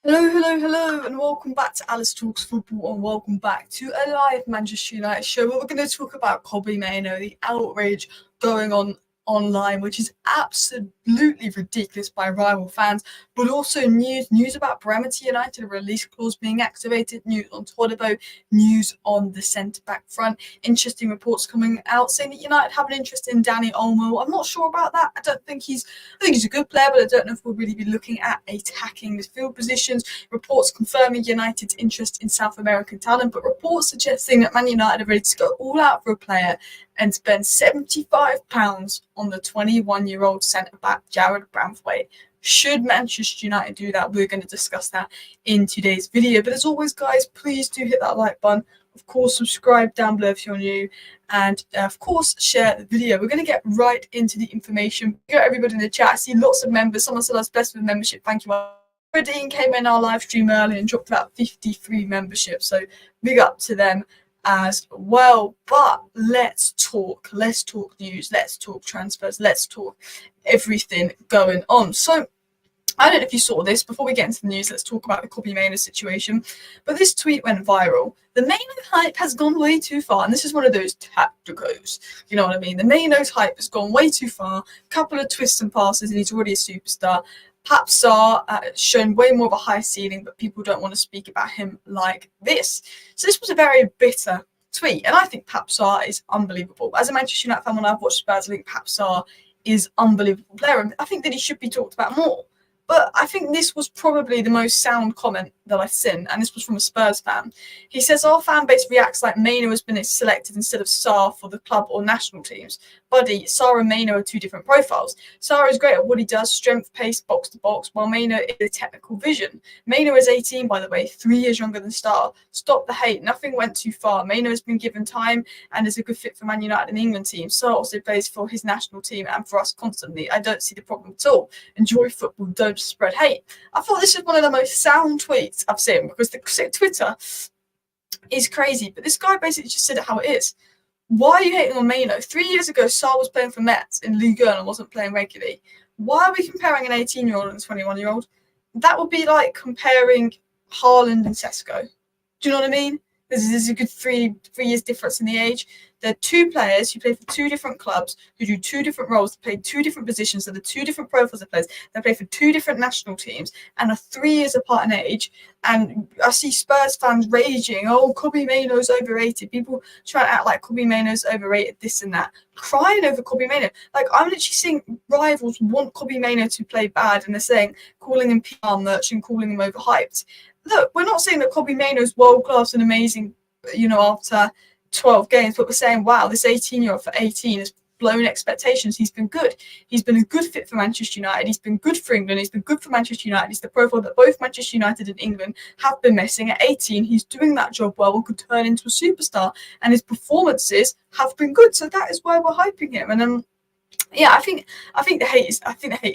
Hello, and welcome back to Alice Talks Football, and welcome back to a live Manchester United show where we're going to talk about Kobbie Mainoo, the outrage going on online, which is absolutely ridiculous by rival fans, but also news about Bremerton United, a release clause being activated, news on Todibo, news on the centre-back front, interesting reports coming out saying that United have an interest in Danny Olmo. I'm not sure about that. I think he's a good player, but I don't know if we'll really be looking at attacking midfield positions. Reports confirming United's interest in South American talent, but reports suggesting that Man United are ready to go all out for a player and spend £75 on the 21-year-old centre-back Jarrad Branthwaite. Should Manchester United do that? We're going to discuss that in today's video. But as always, guys, please do hit that like button. Of course, subscribe down below if you're new. And of course, share the video. We're going to get right into the information. We got everybody in the chat. I see lots of members. Someone said I was blessed with membership. Thank you. Dean came in our live stream early and dropped about 53 memberships. So big up to them as well. But let's talk news, let's talk transfers, let's talk everything going on. So I don't know if you saw this. Before we get into the news, let's talk about the Kobbie Mainoo situation. But this tweet went viral. The Mainoo hype has gone way too far. And this is one of those tacticos. You know what I mean? The Mainoo's hype has gone way too far. Couple of twists and passes and he's already a superstar. Pap Sarr shown way more of a high ceiling, but people don't want to speak about him like this. So this was a very bitter tweet. And I think Pap Sarr is unbelievable. As a Manchester United fan, when I've watched Spurs, I think Pap Sarr is an unbelievable player. And I think that he should be talked about more. But I think this was probably the most sound comment that I've seen, and this was from a Spurs fan. He says, our fan base reacts like Mainoo has been selected instead of Sarr for the club or national teams. Buddy, Sarr and Mainoo are two different profiles. Sarr is great at what he does, strength, pace, box to box, while Mainoo is technical vision. Mainoo is 18, by the way, 3 years younger than Sarr. Stop the hate. Nothing went too far. Mainoo has been given time and is a good fit for Man United and England team. Sarr also plays for his national team and for us constantly. I don't see the problem at all. Enjoy football, don't spread hate. I thought this was one of the most sound tweets I've seen because the Twitter is crazy, but this guy basically just said it how it is. Why are you hating on Mainoo? 3 years ago, Sarr was playing for Metz in Ligue 1 and wasn't playing regularly. Why are we comparing an 18-year-old and a 21-year-old? That would be like comparing Haaland and Sesko. Do you know what I mean? There's a good three years difference in the age. They're two players who play for two different clubs, who do two different roles, play two different positions, so they're two different profiles of players. They play for two different national teams and are 3 years apart in age. And I see Spurs fans raging, oh, Kobbie Mainoo's overrated. People trying to act like Kobbie Mainoo's overrated, this and that. Crying over Kobbie Mainoo. Like, I'm literally seeing rivals want Kobbie Mainoo to play bad, and they're saying, calling him PR merchant, calling him overhyped. Look, we're not saying that Kobbie Mainoo's world-class and amazing, after 12 games, but we're saying, wow, this 18-year-old for 18 has blown expectations. He's been good. He's been a good fit for Manchester United. He's been good for England. He's been good for Manchester United. He's the profile that both Manchester United and England have been missing. At 18, he's doing that job well and could turn into a superstar. And his performances have been good. So that is why we're hyping him. And I think the hate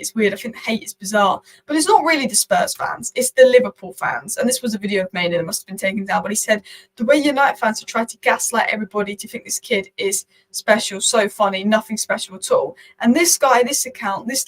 is weird. I think the hate is bizarre. But it's not really the Spurs fans. It's the Liverpool fans. And this was a video of Mainoo that must have been taken down. But he said the way United fans have tried to gaslight everybody to think this kid is special, so funny, nothing special at all. And this guy, this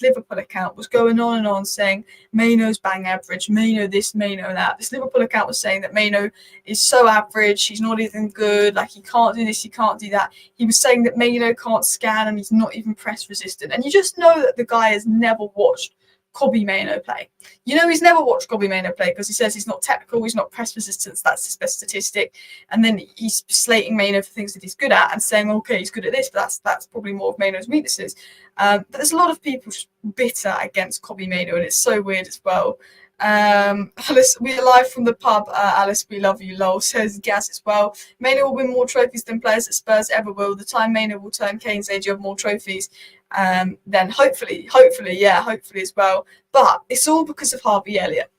Liverpool account was going on and on saying Mainoo's bang average, Mainoo this, Mainoo that. This Liverpool account was saying that Mainoo is so average, he's not even good, like he can't do this, he can't do that. He was saying that Mainoo can't scan and he's not even press resistant. And you just know that the guy has never watched Kobbie Mainoo play. He's never watched Kobbie Mainoo play because he says he's not technical, he's not press resistant. That's his best statistic. And then he's slating Mainoo for things that he's good at and saying, okay, he's good at this, but that's probably more of Mainoo's weaknesses. But there's a lot of people just bitter against Kobbie Mainoo, and it's so weird as well. Alice, we are live from the pub. Alice, we love you, lol, says Gaz as well. Mainoo will win more trophies than players at Spurs ever will. The time Mainoo will turn Kane's age of more trophies, then hopefully as well. But it's all because of Harvey Elliott.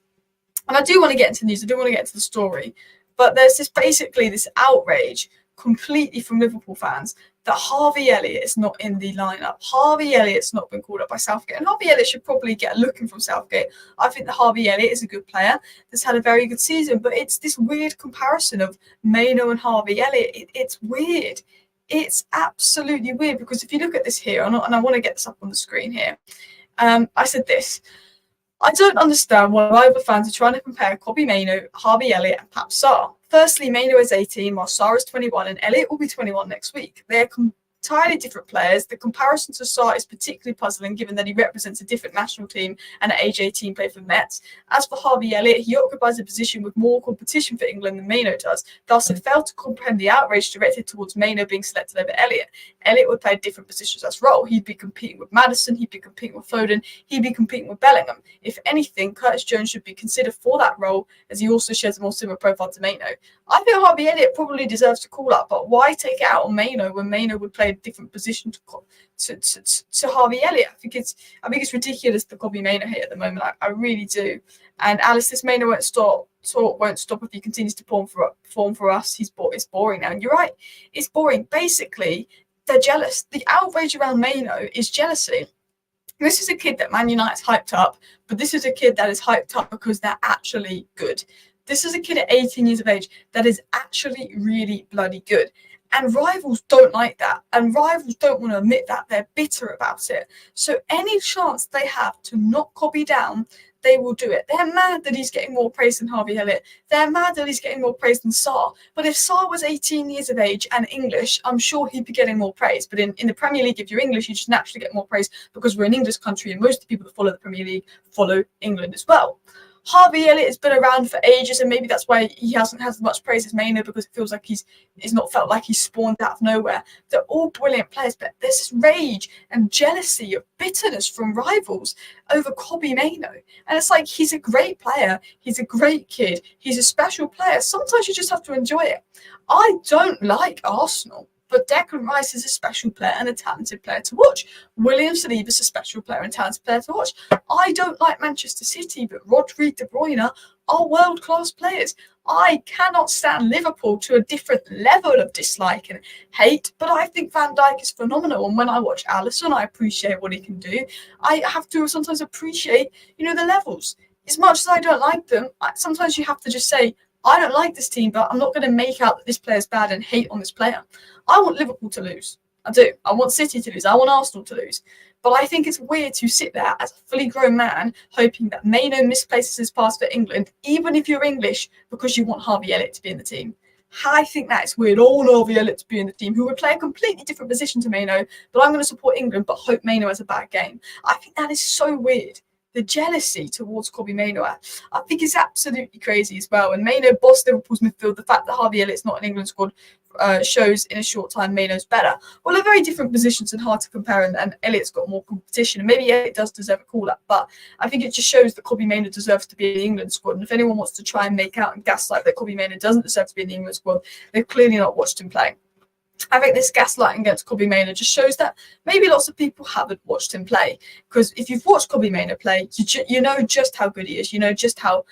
And I do want to get into news. I do want to get into the story. But there's this outrage completely from Liverpool fans that Harvey Elliott is not in the lineup. Harvey Elliott's not been called up by Southgate. And Harvey Elliott should probably get a looking from Southgate. I think that Harvey Elliott is a good player that's had a very good season. But it's this weird comparison of Mainoo and Harvey Elliott. It's weird. It's absolutely weird because if you look at this here, and I want to get this up on the screen here, I said this. I don't understand why rival fans are trying to compare Kobbie Mainoo, Harvey Elliott, and Pap Sarr. Firstly, Mainoo is 18, while Sarr is 21, and Elliott will be 21 next week. They are entirely different players. The comparison to Sarr is particularly puzzling given that he represents a different national team and at age 18 played for Mets. As for Harvey Elliott, he occupies a position with more competition for England than Mainoo does. Thus, it failed to comprehend the outrage directed towards Mainoo being selected over Elliott. Elliott would play different positions as role. He'd be competing with Maddison, he'd be competing with Foden, he'd be competing with Bellingham. If anything, Curtis Jones should be considered for that role as he also shares a more similar profile to Mainoo. I think Harvey Elliott probably deserves to call up, but why take it out on Mainoo when Mainoo would play a different position to Harvey Elliott? I think it's ridiculous the Kobbie Mainoo hate at the moment. I really do. And Alice, this Mainoo won't stop if he continues to perform for us. It's boring now. And you're right, it's boring. Basically, they're jealous. The outrage around Mainoo is jealousy. This is a kid that Man United's hyped up, but this is a kid that is hyped up because they're actually good. This is a kid at 18 years of age that is actually really bloody good. And rivals don't like that. And rivals don't want to admit that. They're bitter about it. So any chance they have to knock Kobbie down, they will do it. They're mad that he's getting more praise than Harvey Elliott. They're mad that he's getting more praise than Sarr. But if Sarr was 18 years of age and English, I'm sure he'd be getting more praise. But in the Premier League, if you're English, you just naturally get more praise because we're an English country and most of the people that follow the Premier League follow England as well. Harvey Elliott has been around for ages, and maybe that's why he hasn't had as much praise as Mainoo, because it feels like he's not felt like he's spawned out of nowhere. They're all brilliant players, but there's this rage and jealousy of bitterness from rivals over Kobbie Mainoo. And it's like, he's a great player. He's a great kid. He's a special player. Sometimes you just have to enjoy it. I don't like Arsenal, but Declan Rice is a special player and a talented player to watch. William Saliba is a special player and talented player to watch. I don't like Manchester City, but Rodri, De Bruyne are world-class players. I cannot stand Liverpool to a different level of dislike and hate, but I think Van Dijk is phenomenal. And when I watch Alisson, I appreciate what he can do. I have to sometimes appreciate, the levels. As much as I don't like them, sometimes you have to just say, I don't like this team, but I'm not going to make out that this player's bad and hate on this player. I want Liverpool to lose. I do. I want City to lose. I want Arsenal to lose. But I think it's weird to sit there as a fully grown man hoping that Mainoo misplaces his pass for England, even if you're English, because you want Harvey Elliott to be in the team. I think that is weird. All Harvey Elliott to be in the team, who would play a completely different position to Mainoo, but I'm going to support England, but hope Mainoo has a bad game. I think that is so weird. The jealousy towards Kobbie Mainoo, I think is absolutely crazy as well. And Mainoo bossed Liverpool's midfield. The fact that Harvey Elliott's not an England squad shows in a short time Mainoo's better. Well, they're very different positions and hard to compare, and Elliott's got more competition. And maybe Elliott does deserve a call-up, but I think it just shows that Kobbie Mainoo deserves to be in the England squad. And if anyone wants to try and make out and gaslight that Kobbie Mainoo doesn't deserve to be in the England squad, they've clearly not watched him play. I think this gaslighting against Kobbie Mainoo just shows that maybe lots of people haven't watched him play. Because if you've watched Kobbie Mainoo play, you know just how good he is. You know just how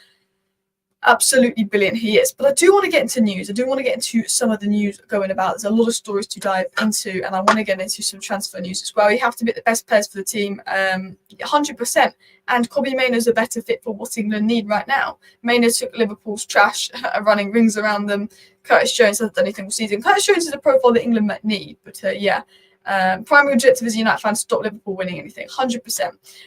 absolutely brilliant he is. But I do want to get into news. I do want to get into some of the news going about. There's a lot of stories to dive into, and I want to get into some transfer news as well. You have to be the best players for the team, 100%. And Kobbie Mainoo's a better fit for what England need right now. Mainoo took Liverpool's trash, running rings around them. Curtis Jones hasn't done anything all season. Curtis Jones is a profile that England might need, but primary objective as a United fan to stop Liverpool winning anything, 100%.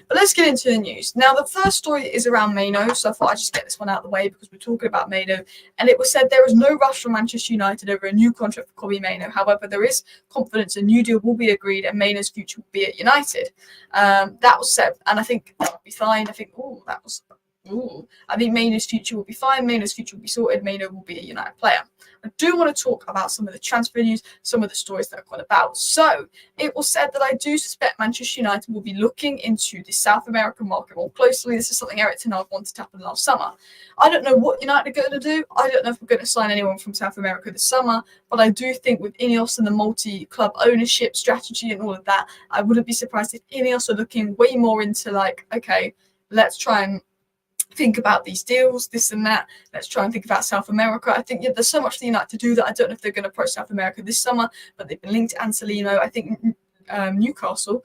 But let's get into the news. Now, the first story is around Mainoo, so I thought I'd just get this one out of the way because we're talking about Mainoo. And it was said there is no rush from Manchester United over a new contract for Kobbie Mainoo. However, there is confidence a new deal will be agreed and Mainoo's future will be at United. That was said, and I think that would be fine. I think, I think Mainoo's future will be fine. Mainoo's future will be sorted. Mainoo will be a United player. I do want to talk about some of the transfer news, some of the stories that have gone about. So it was said that I do suspect Manchester United will be looking into the South American market more closely. This is something Eric Ten Hag wanted to happen last summer. I don't know what United are going to do. I don't know if we're going to sign anyone from South America this summer, but I do think with Ineos and the multi-club ownership strategy and all of that, I wouldn't be surprised if Ineos are looking way more into okay, let's try and think about these deals, this and that. Let's try and think about South America. I think there's so much for United to do that I don't know if they're going to approach South America this summer, but they've been linked to Ancelino. I think Newcastle,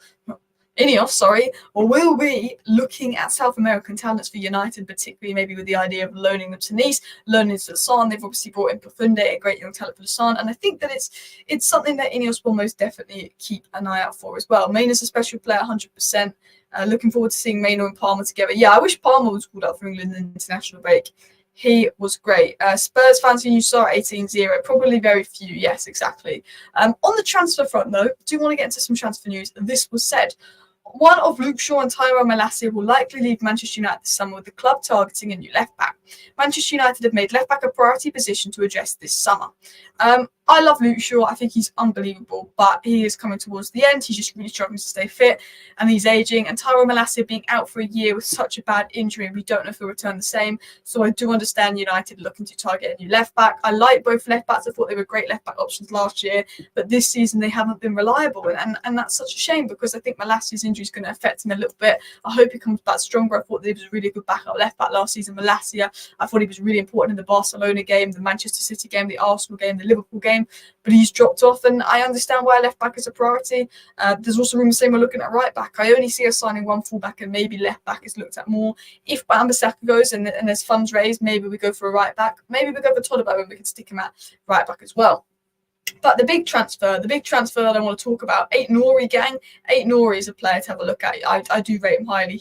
or will we looking at South American talents for United, particularly maybe with the idea of loaning them to Nice, loaning to Lausanne? They've obviously brought in Profunde, a great young talent for Lausanne, and I think that it's something that Ineos will most definitely keep an eye out for as well. Mainoo's a special player, 100%. Looking forward to seeing Mainoo and Palmer together. Yeah, I wish Palmer was called up for England in the international break. He was great. Spurs fans who you saw at 18-0, probably very few. Yes, exactly. On the transfer front, though, do want to get into some transfer news. This was said. One of Luke Shaw and Tyrone Malacia will likely leave Manchester United this summer, with the club targeting a new left-back. Manchester United have made left-back a priority position to address this summer. I love Luke Shaw. I think he's unbelievable, but he is coming towards the end. He's just really struggling to stay fit, and he's aging. And Tyrone Malacia being out for a year with such a bad injury, we don't know if he'll return the same. So I do understand United looking to target a new left-back. I like both left-backs. I thought they were great left-back options last year, but this season they haven't been reliable, and that's such a shame, because I think Malacia's injury is going to affect him a little bit. I hope he comes back stronger. I thought that he was a really good backup left-back last season. Malacia, I thought he was really important in the Barcelona game, the Manchester City game, the Arsenal game, the Liverpool game, but he's dropped off, and I understand why left back is a priority. There's also rumours saying we're looking at right back. I only see us signing one full back, and maybe left back is looked at more. If Wan-Bissaka goes and there's funds raised, maybe we go for a right back. Maybe we go for Todibo and we can stick him at right back as well. But the big transfer that I want to talk about, Aït-Nouri gang. Aït-Nouri is a player to have a look at. I do rate him highly.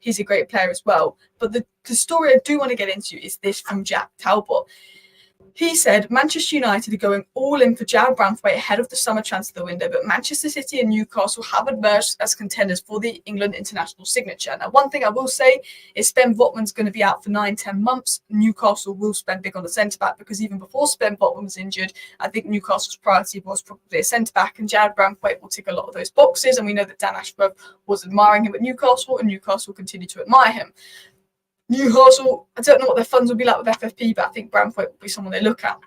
He's a great player as well. But the story I do want to get into is this from Jack Talbot. He said Manchester United are going all in for Jarrad Branthwaite ahead of the summer transfer window, but Manchester City and Newcastle have emerged as contenders for the England international signature. Now, one thing I will say is Sven Botman's going to be out for 9-10 months. Newcastle will spend big on the centre-back, because even before Sven Botman was injured, I think Newcastle's priority was probably a centre-back, and Jarrad Branthwaite will tick a lot of those boxes, and we know that Dan Ashworth was admiring him at Newcastle, and Newcastle continue to admire him. Newcastle, I don't know what their funds will be like with FFP, but I think Branthwaite will be someone they look at.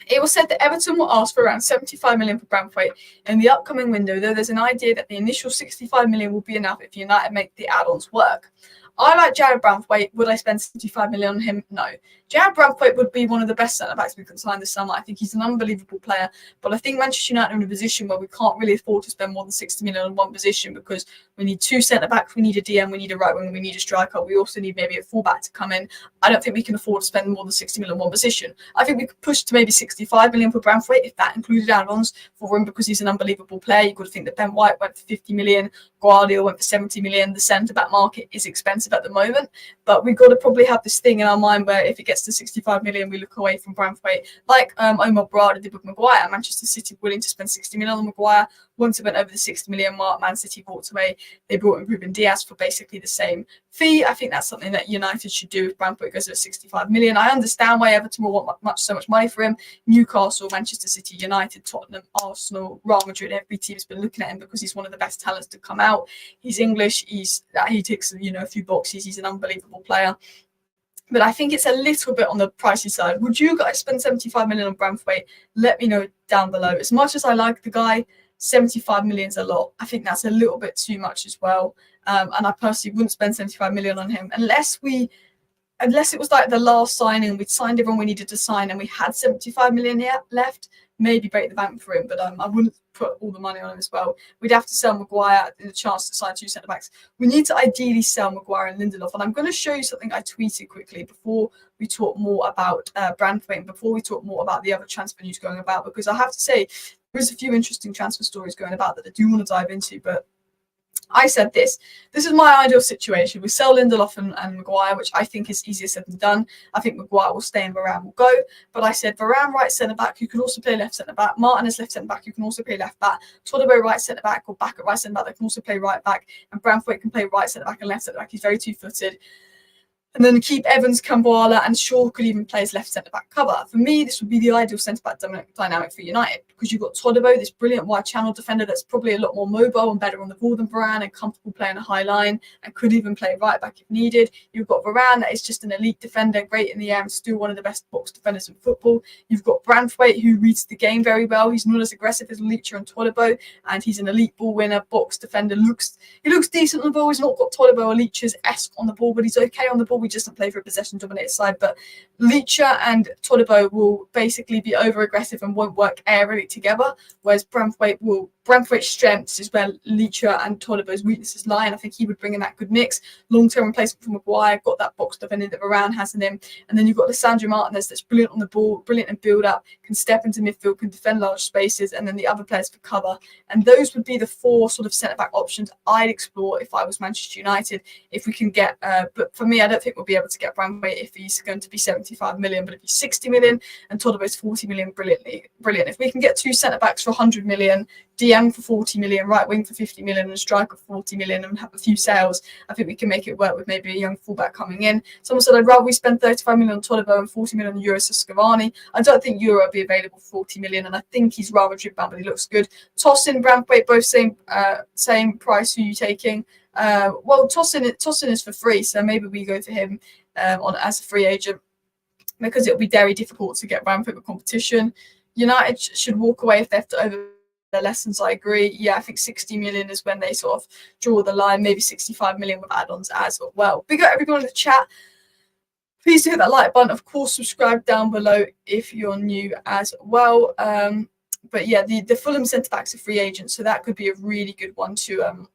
It was said that Everton will ask for around 75 million for Branthwaite in the upcoming window, though there's an idea that the initial 65 million will be enough if United make the add-ons work. I like Jarrad Branthwaite. Would I spend 75 million on him? No. Jarrad Branthwaite would be one of the best centre-backs we can sign this summer. I think he's an unbelievable player, but I think Manchester United are in a position where we can't really afford to spend more than 60 million on one position, because we need two centre-backs, we need a DM, we need a right winger, we need a striker, we also need maybe a full-back to come in. I don't think we can afford to spend more than 60 million on one position. I think we could push to maybe 65 million for Branthwaite if that included add-ons for him, because he's an unbelievable player. You've got to think that Ben White went for 50 million, Guardiola went for 70 million. The centre-back market is expensive at the moment, but we've got to probably have this thing in our mind where if it gets to 65 million, we look away from Branthwaite, like Omar Brada did with Maguire. Manchester City willing to spend 60 million on Maguire. Once it went over the 60 million mark, Man City walked away. They brought in Ruben Diaz for basically the same fee. I think that's something that United should do if Branthwaite goes over 65 million. I understand why Everton will want so much money for him. Newcastle, Manchester City, United, Tottenham, Arsenal, Real Madrid, every team's been looking at him because he's one of the best talents to come out. He's English. He ticks a few boxes. He's an unbelievable player. But I think it's a little bit on the pricey side. Would you guys spend 75 million on Branthwaite? Let me know down below. As much as I like the guy, 75 million is a lot. I think that's a little bit too much as well. And I personally wouldn't spend 75 million on him unless it was like the last signing, we'd signed everyone we needed to sign and we had 75 million left, maybe break the bank for him, but I wouldn't put all the money on him as well. We'd have to sell Maguire in a chance to sign two centre-backs. We need to ideally sell Maguire and Lindelof, and I'm going to show you something I tweeted quickly before we talk more about Branthwaite and before we talk more about the other transfer news going about, because I have to say there's a few interesting transfer stories going about that I do want to dive into, but I said this is my ideal situation. We sell Lindelof and Maguire, which I think is easier said than done. I think Maguire will stay and Varane will go. But I said Varane right centre-back, who can also play left centre-back. Martin is left centre-back, who can also play left-back. Todibo right centre-back or back at right centre-back, that can also play right-back. And Branthwaite can play right centre-back and left centre-back. He's very two-footed. And then keep Evans, Kambwala, and Shaw could even play as left centre-back cover. For me, this would be the ideal centre-back dynamic for United, because you've got Todibo, this brilliant wide channel defender that's probably a lot more mobile and better on the ball than Varane and comfortable playing a high line and could even play right-back if needed. You've got Varane, that is just an elite defender, great in the air and still one of the best box defenders in football. You've got Branthwaite, who reads the game very well. He's not as aggressive as Leacher and Todibo, and he's an elite ball winner, box defender. He looks decent on the ball. He's not got Todibo or Leacher's-esque on the ball, but he's okay on the ball. He just doesn't play for a possession-dominated side. But Leacher and Todibo will basically be over-aggressive and won't work aerially together, whereas Branthwaite will Brentford's strengths is where Leacher and Todibo's weaknesses lie, and I think he would bring in that good mix. Long-term replacement for Maguire, got that box defender that Varane has in him, and then you've got Lissandro Martinez that's brilliant on the ball, brilliant in build-up, can step into midfield, can defend large spaces, and then the other players for cover. And those would be the 4 sort of centre-back options I'd explore if I was Manchester United, if we can get, but for me, I don't think we'll be able to get Brentford if he's going to be 75 million, but if he's 60 million and Todibo's 40 million, brilliant. If we can get 2 centre-backs for 100 million, DM for 40 million, right wing for 50 million, and a striker for 40 million, and have a few sales, I think we can make it work with maybe a young fullback coming in. Someone said, I'd rather we spend 35 million on Todibo and 40 million euros for Scavani. I don't think Euro will be available for 40 million, and I think he's Real Madrid bound, but he looks good. Tossin, Brandweight, both same price. Who are you taking? Well, Tossin is for free, so maybe we go for him as a free agent, because it'll be very difficult to get Brentford with competition. United should walk away if they have to over their lessons. I agree. Yeah, I think 60 million is when they sort of draw the line, maybe 65 million with add-ons as well. Big up everyone in the chat. Please do hit that like button. Of course, subscribe down below if you're new as well. But yeah, the Fulham centre-backs are free agents, so that could be a really good one to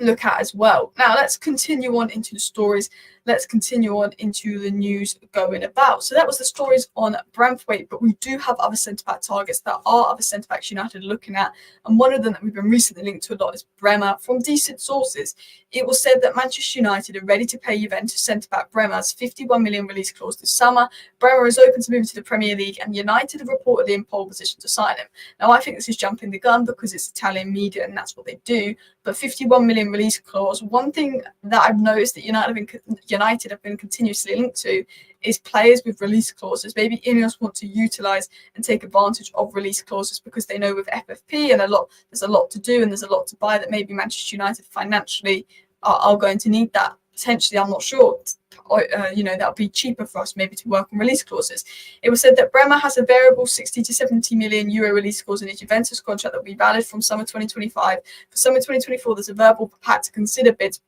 look at as well. Now, let's continue on into the stories. Let's continue on into the news going about. So that was the stories on Brentford, but we do have other centre-back targets. There are other centre-backs United are looking at, and one of them that we've been recently linked to a lot is Bremer. From decent sources, it was said that Manchester United are ready to pay Juventus centre-back Bremer's 51 million release clause this summer. Bremer is open to moving to the Premier League, and United have reportedly in pole position to sign him. Now, I think this is jumping the gun because it's Italian media and that's what they do, but 51 million release clause, one thing that I've noticed that United have been continuously linked to is players with release clauses. Maybe Ineos want to utilise and take advantage of release clauses because they know with FFP and there's a lot to do and there's a lot to buy that maybe Manchester United financially are going to need that. Potentially, I'm not sure. That would be cheaper for us maybe to work on release clauses. It was said that Bremer has a variable 60 to 70 million euro release clause in his Juventus contract that will be valid from summer 2025. For summer 2024, there's a verbal pact to consider bids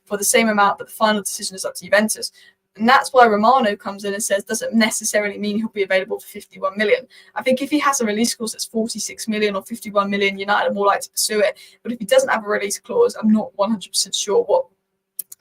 for the same amount, but the final decision is up to Juventus. And that's why Romano comes in and says doesn't necessarily mean he'll be available for 51 million. I think if he has a release clause that's 46 million or 51 million, United are more likely to pursue it. But if he doesn't have a release clause, I'm not 100% sure what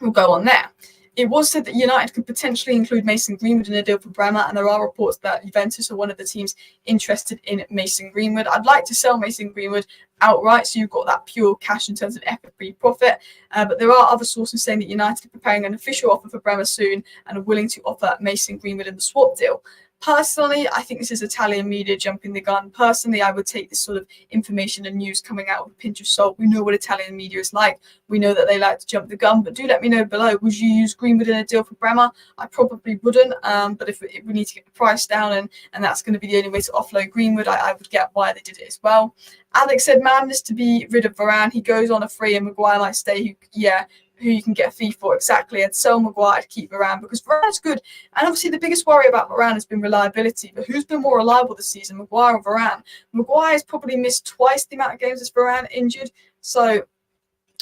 will go on there. It was said that United could potentially include Mason Greenwood in a deal for Bremer, and there are reports that Juventus are one of the teams interested in Mason Greenwood. I'd like to sell Mason Greenwood outright, so you've got that pure cash in terms of FFP profit. But there are other sources saying that United are preparing an official offer for Bremer soon and are willing to offer Mason Greenwood in the swap deal. Personally, I think this is Italian media jumping the gun. Personally, I would take this sort of information and news coming out with a pinch of salt. We know what Italian media is like. We know that they like to jump the gun, but do let me know below. Would you use Greenwood in a deal for Bremer? I probably wouldn't, but if we need to get the price down and that's going to be the only way to offload Greenwood, I would get why they did it as well. Alex said, madness to be rid of Varane. He goes on a free and Maguire might stay. Who you can get a fee for. Exactly. I'd sell Maguire to keep Varane because Varane's good. And obviously the biggest worry about Varane has been reliability. But who's been more reliable this season, Maguire or Varane? Maguire's probably missed twice the amount of games as Varane injured. So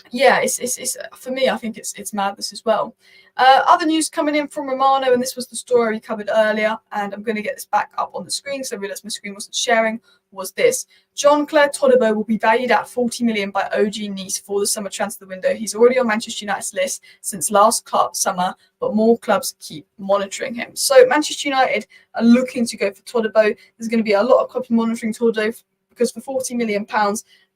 yeah, it's for me, I think it's madness as well. Other news coming in from Romano, and this was the story we covered earlier, and I'm going to get this back up on the screen because I realised my screen wasn't sharing, was this. Jean-Claire Todibo will be valued at 40 million by OG Nice for the summer transfer window. He's already on Manchester United's list since last summer, but more clubs keep monitoring him. So Manchester United are looking to go for Todibo. There's going to be a lot of clubs monitoring Todibo because for £40 million,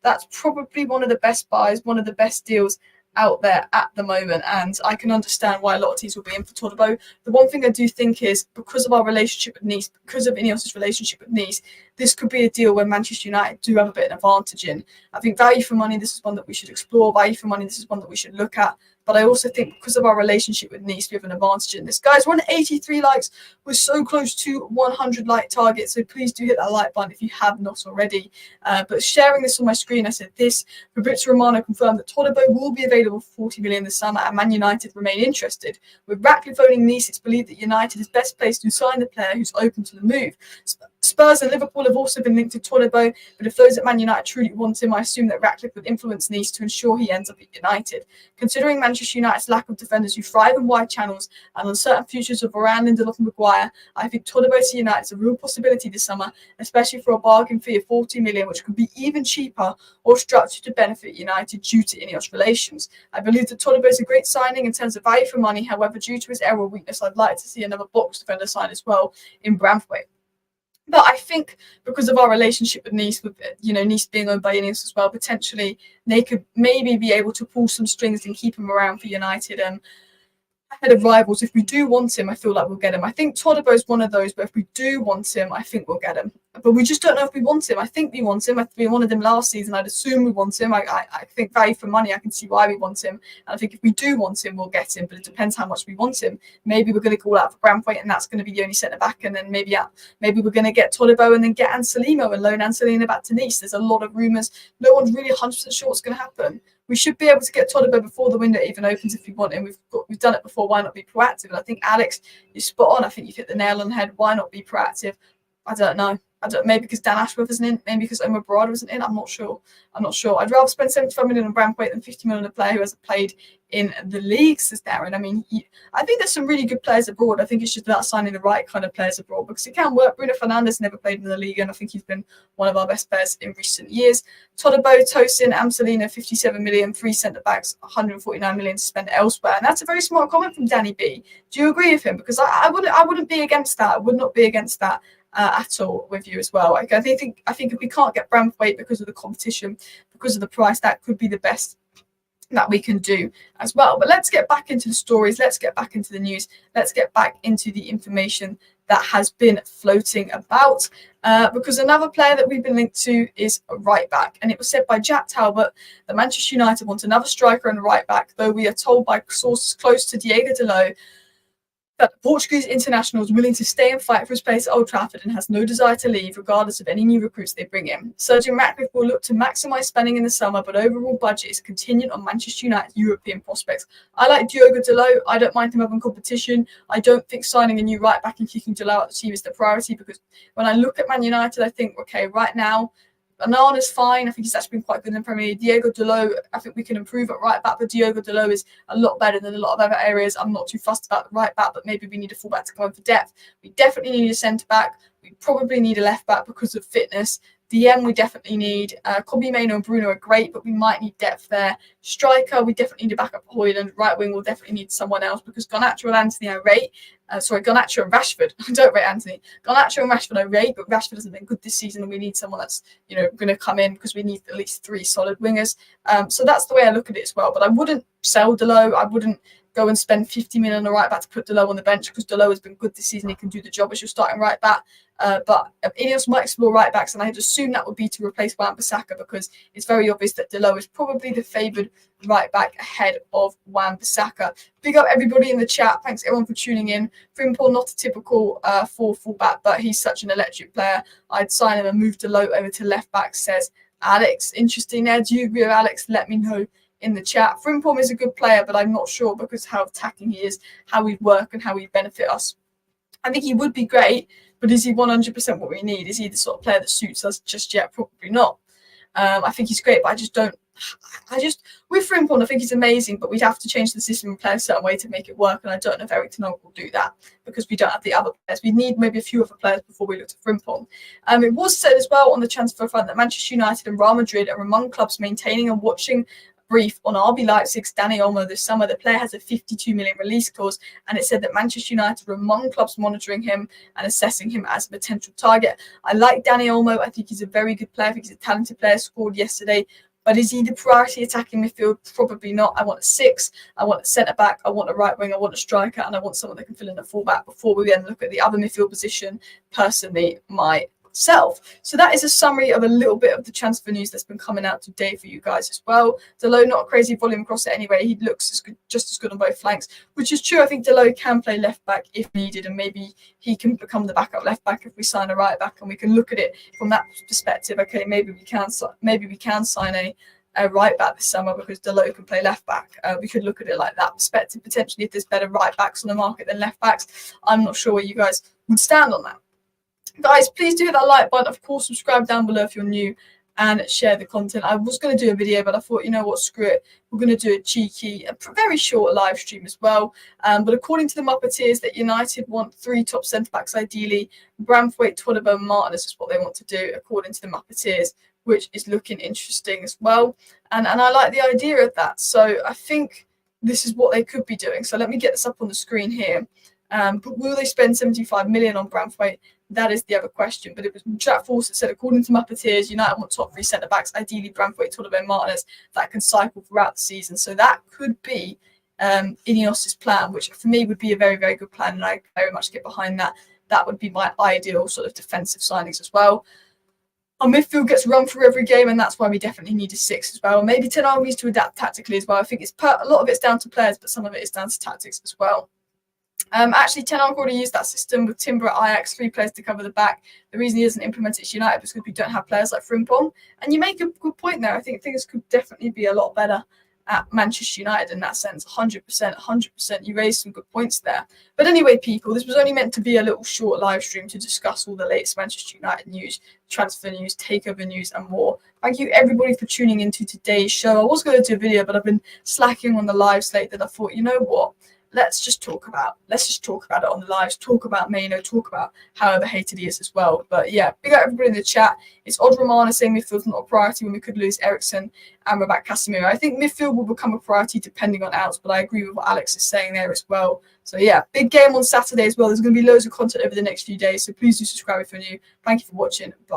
that's probably one of the best buys, one of the best deals out there at the moment, and I can understand why a lot of teams will be in for Todibo. The one thing I do think is because of our relationship with Nice, because of Ineos' relationship with Nice, this could be a deal where Manchester United do have a bit of an advantage in. I think value for money, this is one that we should explore. Value for money, this is one that we should look at. But I also think because of our relationship with Nice, we have an advantage in this. Guys, we're on 83 likes. We're so close to 100 like target. So please do hit that like button if you have not already. But sharing this on my screen, I said this. Fabrizio Romano confirmed that Todibo will be available for 40 million this summer and Man United remain interested. With Ratcliffe owning Nice, it's believed that United is best placed to sign the player who's open to the move. Spurs and Liverpool have also been linked to Todibo, but if those at Man United truly want him, I assume that Ratcliffe would influence Nice to ensure he ends up at United. Considering Manchester United's lack of defenders who thrive in wide channels and uncertain futures of Varane, Lindelof and Maguire, I think Todibo to United is a real possibility this summer, especially for a bargain fee of 40 million, which could be even cheaper or structured to benefit United due to Ineos relations. I believe that Todibo is a great signing in terms of value for money. However, due to his error weakness, I'd like to see another box defender sign as well in Branthwaite. But I think because of our relationship with Nice, with Nice being owned by Ineos as well, potentially they could maybe be able to pull some strings and keep him around for United ahead of rivals. If we do want him, I feel like we'll get him. I think Todibo is one of those, but if we do want him, I think we'll get him. But we just don't know if we want him. I think we want him. We wanted him last season. I'd assume we want him. I think value for money, I can see why we want him. And I think if we do want him, we'll get him. But it depends how much we want him. Maybe we're going to call out for Branthwaite, and that's going to be the only centre-back. And then maybe we're going to get Todibo and then get Anselmo and loan Anselmo back to Nice. There's a lot of rumours. No one's really 100% sure what's going to happen. We should be able to get Todibo before the window even opens if we want him. We've done it before. Why not be proactive? And I think Alex, you're spot on. I think you've hit the nail on the head. Why not be proactive? I don't know. Maybe because Dan Ashworth isn't in. Maybe because Omar Barada isn't in. I'm not sure. I'd rather spend 75 million on Branthwaite than 50 million on a player who hasn't played in the league, says Darren. I mean, I think there's some really good players abroad. I think it's just about signing the right kind of players abroad because it can work. Bruno Fernandes never played in the league, and I think he's been one of our best players in recent years. Todibo, Tosin, Amselina, 57 million, 3 centre-backs, 149 million to spend elsewhere. And that's a very smart comment from Danny B. Do you agree with him? Because I wouldn't be against that. I would not be against that. At all with you as well. I think if we can't get Branthwaite because of the competition, because of the price, that could be the best that we can do as well. But let's get back into the stories. Let's get back into the news. Let's get back into the information that has been floating about. Because another player that we've been linked to is a right back. And it was said by Jack Talbot that Manchester United want another striker and a right back, though we are told by sources close to Diego Dalot that the Portuguese international is willing to stay and fight for his place at Old Trafford and has no desire to leave, regardless of any new recruits they bring in. Surgeon Ratcliffe will look to maximise spending in the summer, but overall budget is contingent on Manchester United's European prospects. I like Diogo Dalot. I don't mind him having competition. I don't think signing a new right back and keeping Dalot at the team is the priority, because when I look at Man United, I think, okay, right now, Onana's fine. I think he's actually been quite good in the Premier League. Diego Dalot, I think we can improve at right back, but Diego Dalot is a lot better than a lot of other areas. I'm not too fussed about the right back, but maybe we need a full back to come in for depth. We definitely need a centre back. We probably need a left back because of fitness. DM we definitely need. Kobbie Mainoo and Bruno are great, but we might need depth there. Striker, we definitely need to back up Højlund. Right wing, we'll definitely need someone else because Garnacho and Anthony I rate. Garnacho and Rashford. I don't rate Anthony. Garnacho and Rashford I rate, but Rashford hasn't been good this season, and we need someone that's going to come in because we need at least 3 solid wingers. So that's the way I look at it as well. But I wouldn't sell Dalot. I wouldn't go and spend 50 million on a right back to put Dalot on the bench because Dalot has been good this season. He can do the job as your starting right back. But Ineos might explore right backs, and I'd assume that would be to replace Wan-Bissaka because it's very obvious that Dalot is probably the favoured right back ahead of Wan-Bissaka. Big up everybody in the chat. Thanks everyone for tuning in. Frimpong, not a typical 4 fullback, but he's such an electric player. I'd sign him and move Dalot over to left back, says Alex. Interesting there. Do you agree with Alex? Let me know in the chat. Frimpong is a good player, but I'm not sure because how attacking he is, how he'd work and how he'd benefit us. I think he would be great, but is he 100% what we need? Is he the sort of player that suits us just yet? Probably not. I think he's great, but with Frimpong, I think he's amazing, but we'd have to change the system and play a certain way to make it work, and I don't know if Eric Ten Hag will do that because we don't have the other players. We need maybe a few other players before we look to Frimpong. It was said as well on the transfer front that Manchester United and Real Madrid are among clubs maintaining and watching brief on RB Leipzig's Dani Olmo this summer. The player has a 52 million release clause, and it said that Manchester United are among clubs monitoring him and assessing him as a potential target. I like Dani Olmo. I think he's a very good player. I think he's a talented player, scored yesterday. But is he the priority attacking midfield? Probably not. I want a 6. I want a centre-back. I want a right wing. I want a striker. And I want someone that can fill in a full-back before we then look at the other midfield position, personally, myself. So that is a summary of a little bit of the transfer news that's been coming out today for you guys as well. Dalot, not a crazy volume crosser anyway. He looks just as good on both flanks, which is true. I think Dalot can play left back if needed, and maybe he can become the backup left back if we sign a right back, and we can look at it from that perspective. Okay, maybe we can sign a right back this summer because Dalot can play left back. We could look at it like that perspective potentially if there's better right backs on the market than left backs. I'm not sure where you guys would stand on that. Guys, please do hit that like button. Of course, subscribe down below if you're new, and share the content. I was going to do a video, but I thought, you know what, screw it. We're going to do a cheeky, a very short live stream as well. But according to the Muppeteers, that United want 3 top centre-backs ideally. Branthwaite, Tolliver, Martinez is what they want to do, according to the Muppeteers, which is looking interesting as well. And I like the idea of that. So I think this is what they could be doing. So let me get this up on the screen here. But will they spend 75 million on Branthwaite? That is the other question. But it was Jack Fawcett said, according to Muppeteers, United want top 3 centre-backs, ideally Branthwaite, Tolliver, Martinez, that can cycle throughout the season. So that could be Ineos's plan, which for me would be a very, very good plan, and I very much get behind that. That would be my ideal sort of defensive signings as well. Our midfield gets run through every game, and that's why we definitely need a 6 as well. Maybe Ten Hag needs to adapt tactically as well. I think a lot of it's down to players, but some of it is down to tactics as well. Actually, Ten Hag already used that system with Timber at Ajax, 3 players to cover the back. The reason he doesn't implement it at United is because we don't have players like Frimpong. And you make a good point there. I think things could definitely be a lot better at Manchester United in that sense. 100%. You raised some good points there. But anyway, people, this was only meant to be a little short live stream to discuss all the latest Manchester United news, transfer news, takeover news, and more. Thank you, everybody, for tuning into today's show. I was going to do a video, but I've been slacking on the live slate that I thought, you know what? Let's just talk about it on the lives, talk about Mainoo, talk about however hated he is as well. But yeah, big up everybody in the chat. It's Odd Romana saying midfield's not a priority when we could lose Eriksen and Rabat Casemiro. I think midfield will become a priority depending on outs, but I agree with what Alex is saying there as well. So yeah, big game on Saturday as well. There's going to be loads of content over the next few days, so please do subscribe if you're new. Thank you for watching. Bye.